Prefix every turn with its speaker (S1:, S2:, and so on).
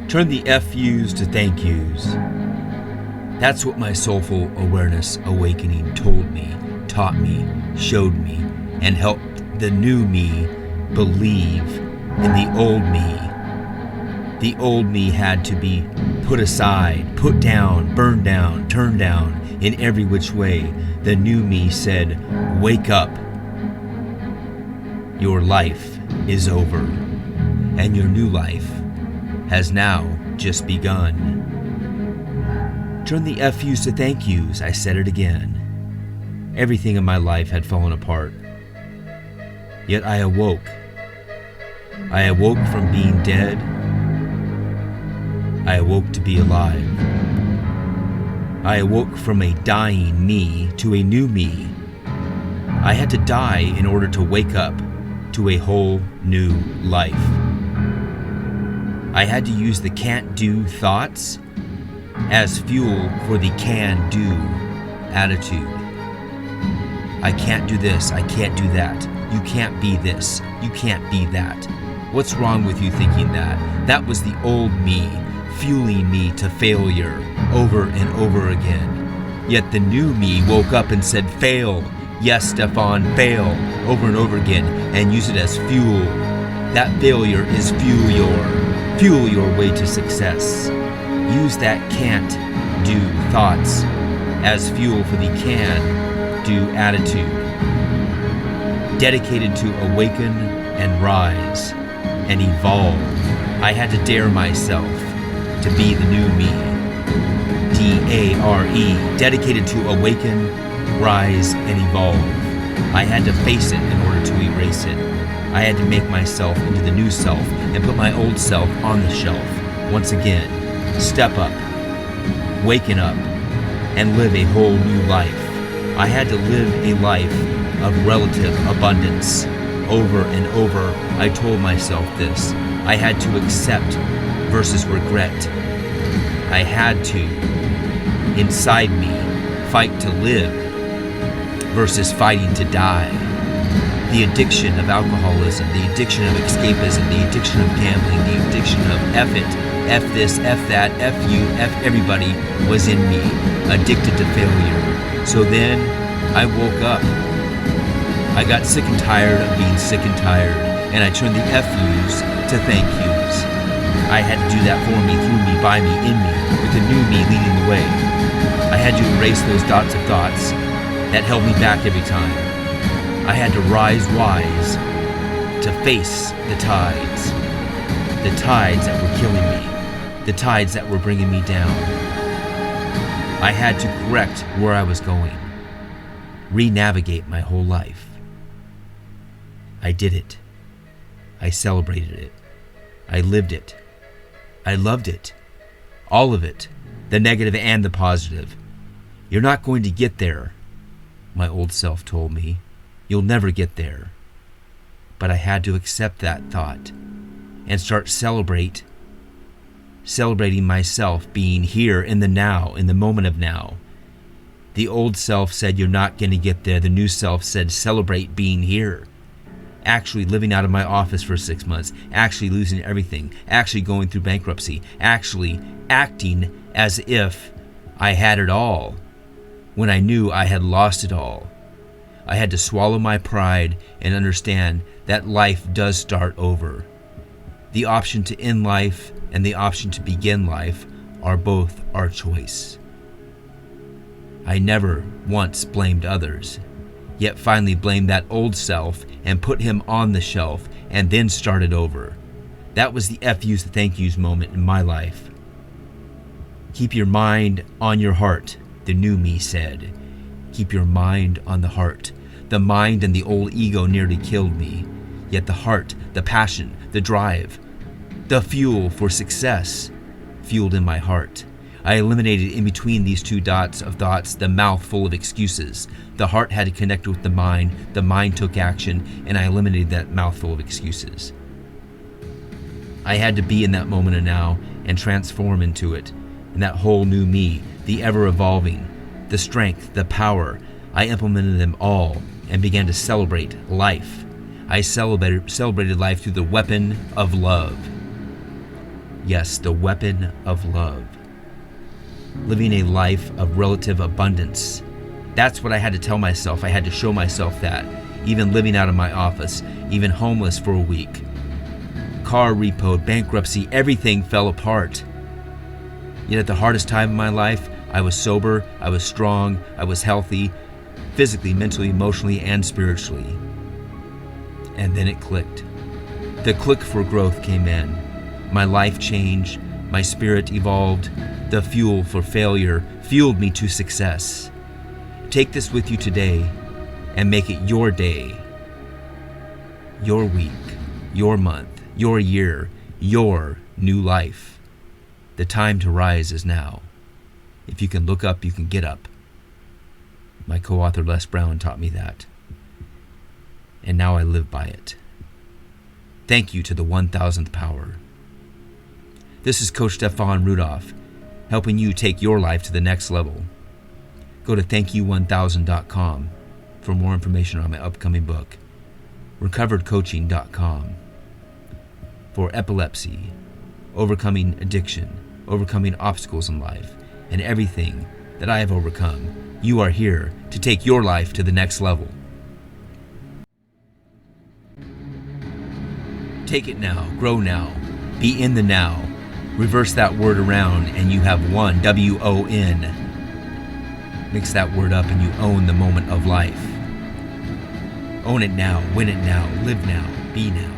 S1: Turn the FUs to thank yous. That's what my soulful awareness awakening told me, taught me, showed me, and helped the new me believe in the old me. The old me had to be put aside, put down, burned down, turned down in every which way. The new me said, wake up. Your life is over, and your new life has now just begun. Turn the FUs to thank yous, I said it again. Everything in my life had fallen apart. Yet I awoke. I awoke from being dead. I awoke to be alive. I awoke from a dying me to a new me. I had to die in order to wake up to a whole new life. I had to use the can't-do thoughts as fuel for the can-do attitude. I can't do this, I can't do that. You can't be this, you can't be that. What's wrong with you thinking that? That was the old me, fueling me to failure over and over again. Yet the new me woke up and said, fail. Yes, Stefan, fail over and over again and use it as fuel. That failure is fuel your way to success. Use that can't do thoughts as fuel for the can do attitude. Dedicated to awaken and rise and evolve. I had to dare myself to be the new me. DARE, dedicated to awaken, rise, and evolve. I had to face it in order to erase it. I had to make myself into the new self and put my old self on the shelf. Once again, step up, waken up, and live a whole new life. I had to live a life of relative abundance. Over and over, I told myself this. I had to accept versus regret. I had to, inside me, fight to live versus fighting to die. The addiction of alcoholism, the addiction of escapism, the addiction of gambling, the addiction of F it, F this, F that, F you, F everybody was in me, addicted to failure. So then I woke up. I got sick and tired of being sick and tired, and I turned the FUs to thank yous. I had to do that for me, through me, by me, in me, with the new me leading the way. I had to erase those dots of thoughts that held me back every time. I had to rise wise to face the tides that were killing me, the tides that were bringing me down. I had to correct where I was going, re-navigate my whole life. I did it. I celebrated it. I lived it. I loved it. All of it, the negative and the positive. You're not going to get there, my old self told me. You'll never get there. But I had to accept that thought and start celebrating myself being here in the now, in the moment of now. The old self said, you're not going to get there. The new self said, celebrate being here. Actually living out of my office for 6 months, actually losing everything, actually going through bankruptcy, actually acting as if I had it all when I knew I had lost it all. I had to swallow my pride and understand that life does start over. The option to end life and the option to begin life are both our choice. I never once blamed others, yet finally blamed that old self and put him on the shelf and then started over. That was the FUs to thank yous moment in my life. Keep your mind on your heart, the new me said. Keep your mind on the heart. The mind and the old ego nearly killed me, yet the heart, the passion, the drive, the fuel for success fueled in my heart. I eliminated in between these two dots of thoughts the mouth full of excuses. The heart had to connect with the mind took action, and I eliminated that mouthful of excuses. I had to be in that moment of now and transform into it, and that whole new me, the ever-evolving, the strength, the power. I implemented them all and began to celebrate life. I celebrated life through the weapon of love. Yes, the weapon of love. Living a life of relative abundance. That's what I had to tell myself. I had to show myself that. Even living out of my office, even homeless for a week. Car repoed, bankruptcy, everything fell apart. Yet at the hardest time of my life, I was sober, I was strong, I was healthy, physically, mentally, emotionally, and spiritually. And then it clicked. The click for growth came in. My life changed, my spirit evolved, the fuel for failure fueled me to success. Take this with you today and make it your day, your week, your month, your year, your new life. The time to rise is now. If you can look up, you can get up. My co-author Les Brown taught me that. And now I live by it. Thank you to the 1000th power. This is Coach Stefan Rudolph, helping you take your life to the next level. Go to thankyou1000.com for more information on my upcoming book, recoveredcoaching.com, for epilepsy, overcoming addiction, overcoming obstacles in life, and everything that I have overcome. You are here to take your life to the next level. Take it now, grow now, be in the now. Reverse that word around and you have won, W-O-N. Mix that word up and you own the moment of life. Own it now, win it now, live now, be now.